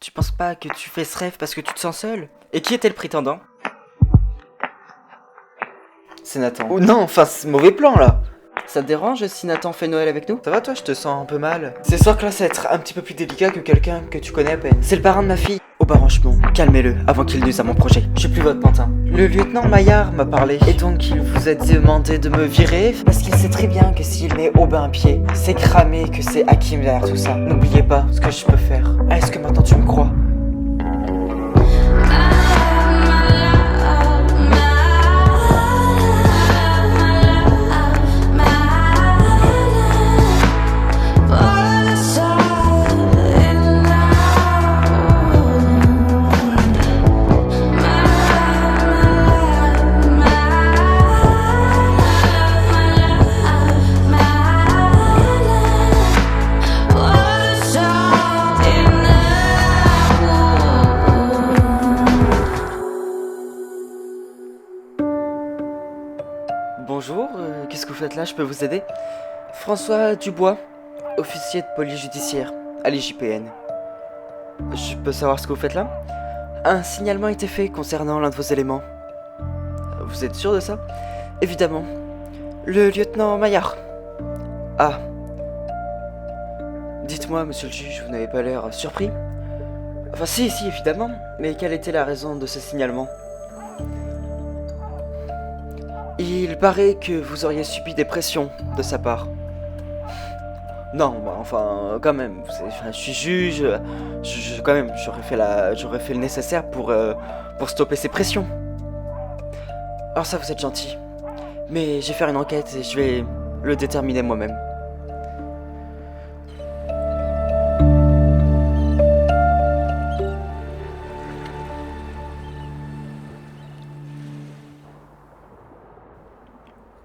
Tu penses pas que tu fais ce rêve parce que tu te sens seul? Et qui était le prétendant? C'est Nathan. Oh non, enfin, c'est mauvais plan là. Ça te dérange si Nathan fait Noël avec nous? Ça va toi, je te sens un peu mal. C'est sûr que là, ça va être un petit peu plus délicat que quelqu'un que tu connais à peine. C'est le parrain de ma fille. Oh bah franchement, calmez-le avant qu'il nuise à mon projet. Je suis plus votre pantin. Le lieutenant Maillard m'a parlé. Et donc, il vous a demandé de me virer parce qu'il sait très bien que s'il met Aubin à pied, c'est cramé que c'est Hakim derrière tout ça. N'oubliez pas ce que je peux faire. Ah, est-ce que maintenant tu me crois? Bonjour, qu'est-ce que vous faites là? Je peux vous aider? François Dubois, officier de police judiciaire à l'IJPN. Je peux savoir ce que vous faites là? Un signalement a été fait concernant l'un de vos éléments. Vous êtes sûr de ça? Évidemment. Le lieutenant Maillard. Ah. Dites-moi, monsieur le juge, vous n'avez pas l'air surpris? Enfin si, évidemment. Mais quelle était la raison de ce signalement? Il paraît que vous auriez subi des pressions de sa part. Non, bah, enfin, quand même, je suis juge, quand même, j'aurais fait le nécessaire pour stopper ces pressions. Alors ça, vous êtes gentil. Mais je vais faire une enquête et je vais le déterminer moi-même.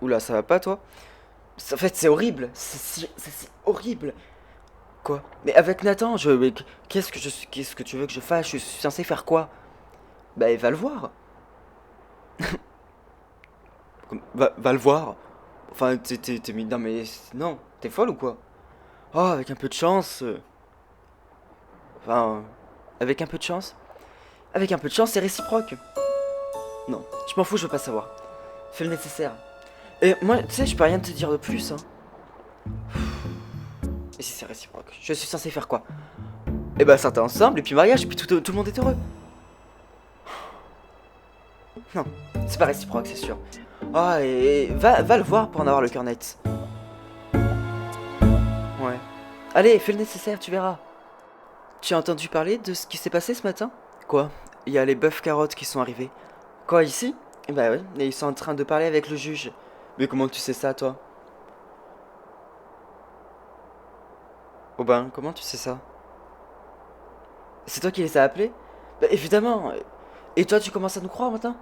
Oula, ça va pas, toi? En fait, c'est horrible. C'est horrible. Quoi? Mais avec Nathan, mais qu'est-ce que tu veux que je fasse? Je suis censé faire quoi? Bah, va le voir. Va le voir. Enfin, non, mais non, t'es folle ou quoi? Oh, avec un peu de chance. Enfin, avec un peu de chance. Avec un peu de chance, c'est réciproque. Non, je m'en fous, je veux pas savoir. Fais le nécessaire. Et moi, tu sais, je peux rien te dire de plus, hein. Et si c'est réciproque, je suis censé faire quoi? Eh ben, sortir ensemble, et puis mariage, et puis tout le monde est heureux. Non, c'est pas réciproque, c'est sûr. Ah, et va le voir pour en avoir le cœur net. Ouais. Allez, fais le nécessaire, tu verras. Tu as entendu parler de ce qui s'est passé ce matin? Quoi? Il y a les bœufs carottes qui sont arrivés. Quoi, ici? Eh ben oui, et ils sont en train de parler avec le juge. Mais comment tu sais ça, toi? Oh ben, comment tu sais ça? C'est toi qui les as appelés? Bah évidemment. Et toi, tu commences à nous croire maintenant?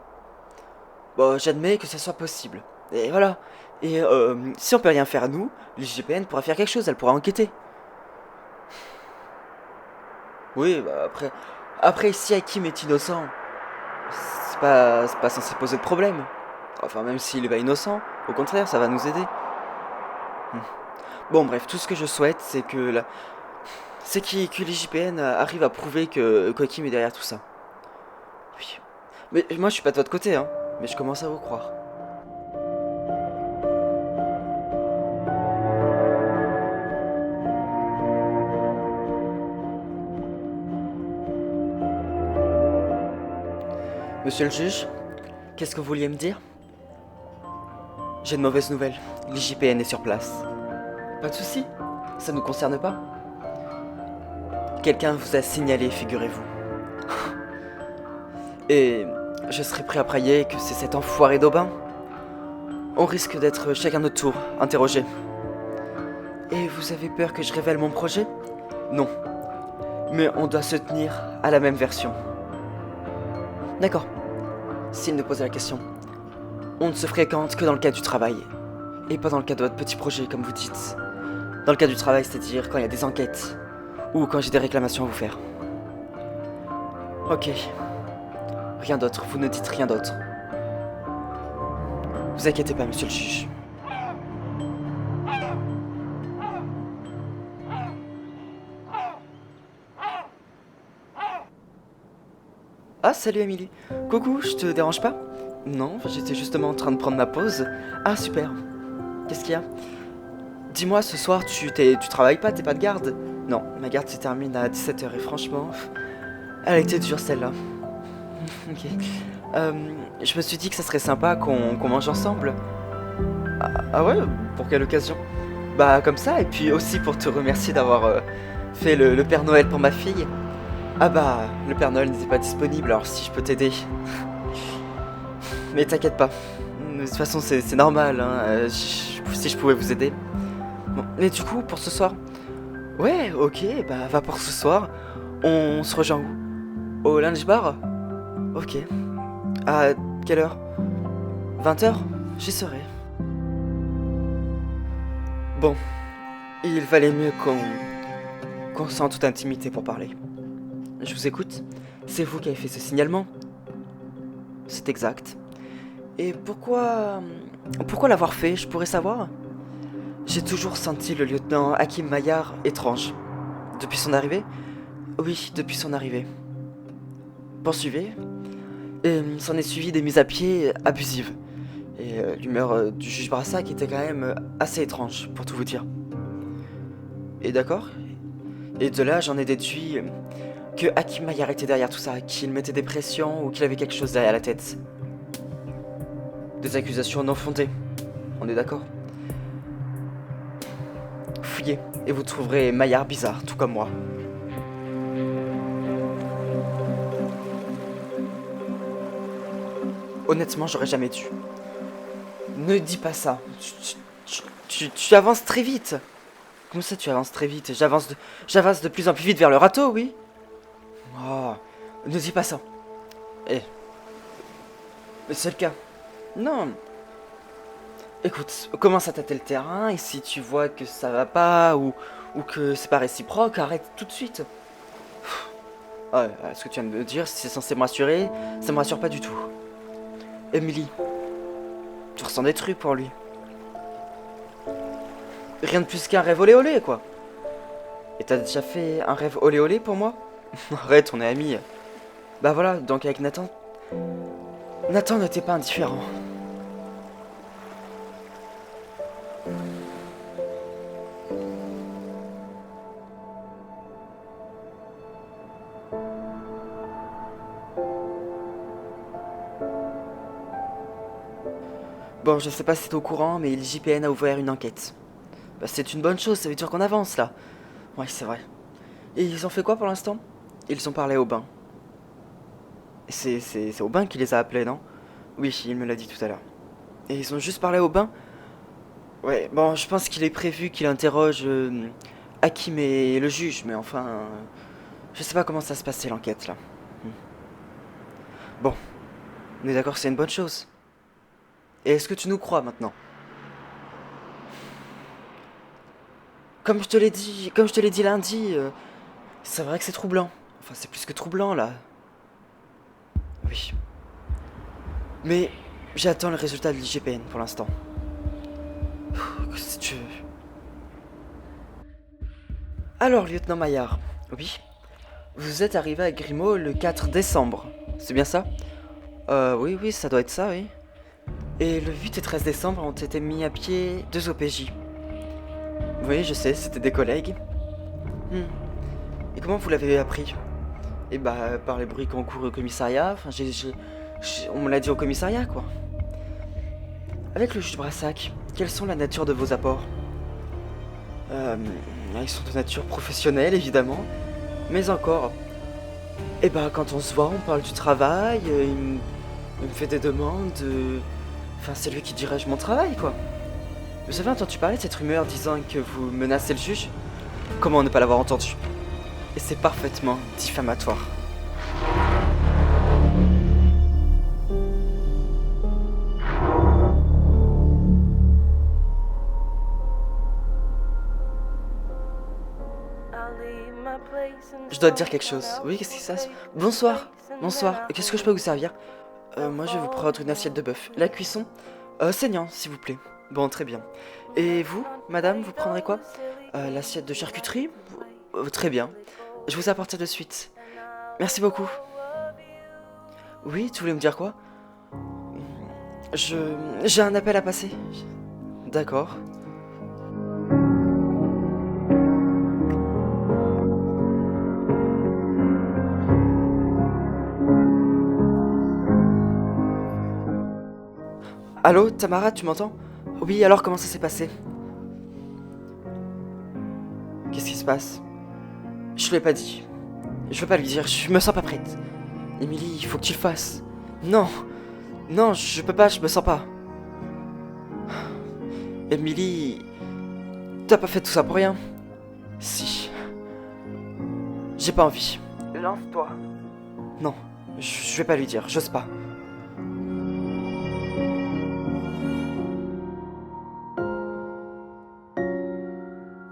Bon, j'admets que ça soit possible. Et voilà. Et si on peut rien faire nous, l'IGPN pourra faire quelque chose, elle pourra enquêter. Oui, bah après si Hakim est innocent, c'est pas censé poser de problème. Enfin, même s'il est pas innocent, au contraire, ça va nous aider. Bon, bref, tout ce que je souhaite, c'est que l'IJPN arrive à prouver que Hakim est derrière tout ça. Oui. Mais moi, je suis pas de votre côté, hein. Mais je commence à vous croire. Monsieur le juge, qu'est-ce que vous vouliez me dire? J'ai de mauvaises nouvelles. L'IJPN est sur place. Pas de souci, ça ne nous concerne pas. Quelqu'un vous a signalé, figurez-vous. Et je serais prêt à parier que c'est cet enfoiré d'Aubin. On risque d'être chacun notre tour interrogé. Et vous avez peur que je révèle mon projet? Non. Mais on doit se tenir à la même version. D'accord. S'il nous pose la question, on ne se fréquente que dans le cadre du travail. Et pas dans le cadre de votre petit projet, comme vous dites. Dans le cadre du travail, c'est-à-dire quand il y a des enquêtes. Ou quand j'ai des réclamations à vous faire. Ok. Rien d'autre, vous ne dites rien d'autre. Vous inquiétez pas, monsieur le juge. Ah, salut Amélie. Coucou, je te dérange pas? Non, j'étais justement en train de prendre ma pause. Ah, super. Qu'est-ce qu'il y a? Dis-moi, ce soir, tu travailles pas, t'es pas de garde? Non, ma garde se termine à 17h et franchement, elle était dure celle-là. Ok. Je me suis dit que ça serait sympa qu'on mange ensemble. Ah ouais? Pour quelle occasion? Bah comme ça, et puis aussi pour te remercier d'avoir fait le Père Noël pour ma fille. Ah bah, le Père Noël n'était pas disponible, alors si je peux t'aider. Mais t'inquiète pas. De toute façon, c'est normal, hein. Si je pouvais vous aider. Bon, mais du coup, pour ce soir. Ouais, ok, bah va pour ce soir. On se rejoint où? Au lunch bar? Ok. À quelle heure? 20h? J'y serai. Bon, il valait mieux qu'on sente toute intimité pour parler. Je vous écoute. C'est vous qui avez fait ce signalement? C'est exact. Et pourquoi l'avoir fait, je pourrais savoir? J'ai toujours senti le lieutenant Hakim Maillard étrange. Depuis son arrivée? Oui, depuis son arrivée. Poursuivez. Et s'en est suivi des mises à pied abusives. Et l'humeur du juge Brassac était quand même assez étrange, pour tout vous dire. Et d'accord? Et de là, j'en ai déduit que Hakim Maillard était derrière tout ça, qu'il mettait des pressions ou qu'il avait quelque chose derrière la tête. Des accusations non fondées. On est d'accord? Fouillez, et vous trouverez Maillard bizarre, tout comme moi. Honnêtement, j'aurais jamais dû. Ne dis pas ça. Tu avances très vite. Comment ça, tu avances très vite? J'avance de plus en plus vite vers le râteau, oui. Oh, ne dis pas ça. Eh, mais c'est le cas. Non. Écoute, commence à tâter le terrain, et si tu vois que ça va pas, ou que c'est pas réciproque, arrête tout de suite. Ouais, ce que tu viens de me dire, si c'est censé me rassurer, ça me rassure pas du tout. Emily, tu ressens des trucs pour lui. Rien de plus qu'un rêve olé olé, quoi. Et t'as déjà fait un rêve olé olé pour moi? Arrête, on est amis. Bah voilà, donc avec Nathan... Nathan n'était pas indifférent. Bon, je sais pas si t'es au courant, mais l'IGPN a ouvert une enquête. Bah c'est une bonne chose, ça veut dire qu'on avance là. Ouais, c'est vrai. Et ils ont fait quoi pour l'instant? Ils ont parlé au bain. C'est au bain qui les a appelés, non? Oui, il me l'a dit tout à l'heure. Et ils ont juste parlé au bain? Ouais, bon, je pense qu'il est prévu qu'il interroge Hakim et le juge, mais enfin... je sais pas comment ça se passait l'enquête là. Hmm. Bon, on est d'accord que c'est une bonne chose. Et est-ce que tu nous crois maintenant? Comme je te l'ai dit lundi, c'est vrai que c'est troublant. Enfin, c'est plus que troublant là. Oui. Mais j'attends le résultat de l'IGPN pour l'instant. Si tu veux. Alors, lieutenant Maillard. Oui. Vous êtes arrivé à Grimaud le 4 décembre. C'est bien ça? Oui, ça doit être ça, oui. Et le 8 et 13 décembre ont été mis à pied 2 OPJ. Oui, je sais, c'était des collègues. Hmm. Et comment vous l'avez appris? Eh bah, par les bruits qu'on court au commissariat. Enfin, on me l'a dit au commissariat, quoi. Avec le juge Brassac, quelles sont la nature de vos apports? Ils sont de nature professionnelle, évidemment. Mais encore... Eh bah, quand on se voit, on parle du travail, il me fait des demandes... Enfin, c'est lui qui dirige mon travail, quoi. Vous avez entendu parler de cette rumeur disant que vous menacez le juge? Comment ne pas l'avoir entendu? Et c'est parfaitement diffamatoire. Je dois te dire quelque chose. Oui, qu'est-ce qui se passe? Bonsoir. Bonsoir. Qu'est-ce que je peux vous servir? Moi, je vais vous prendre une assiette de bœuf. La cuisson? Saignant, s'il vous plaît. Bon, très bien. Et vous, madame, vous prendrez quoi? L'assiette de charcuterie? Très bien. Je vous apporte ça de suite. Merci beaucoup. Oui, tu voulais me dire quoi? J'ai un appel à passer. D'accord. Allô, Tamara, tu m'entends? Oui, alors comment ça s'est passé? Qu'est-ce qui se passe? Je l'ai pas dit. Je veux pas lui dire, je me sens pas prête. Émilie, il faut que tu le fasses. Non, non, je peux pas, je me sens pas. Émilie, t'as pas fait tout ça pour rien? Si. J'ai pas envie. Lance-toi. Non, je vais pas lui dire, j'ose pas.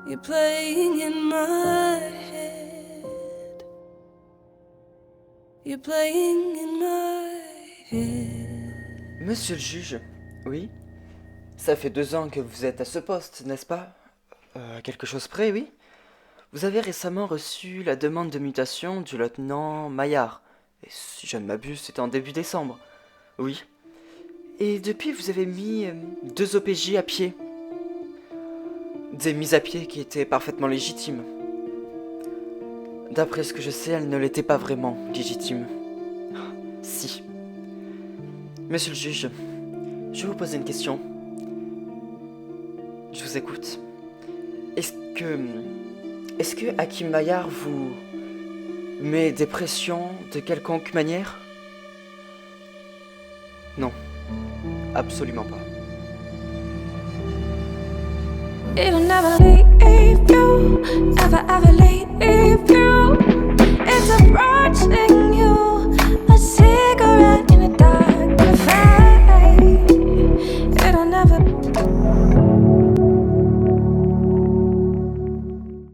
You're playing in my head. You're playing in my head. Monsieur le juge, oui? Ça fait 2 ans que vous êtes à ce poste, n'est-ce pas? Quelque chose près, oui? Vous avez récemment reçu la demande de mutation du lieutenant Maillard. Et si je ne m'abuse, c'était en début décembre. Oui. Et depuis, vous avez mis 2 OPJ à pied. Des mises à pied qui étaient parfaitement légitimes. D'après ce que je sais, elles ne l'étaient pas vraiment légitimes. Si. Monsieur le juge, je vais vous poser une question. Je vous écoute. Est-ce que Hakim Maillard vous met des pressions de quelconque manière? Non. Absolument pas. It'll never leave you, ever, ever leave you. It's a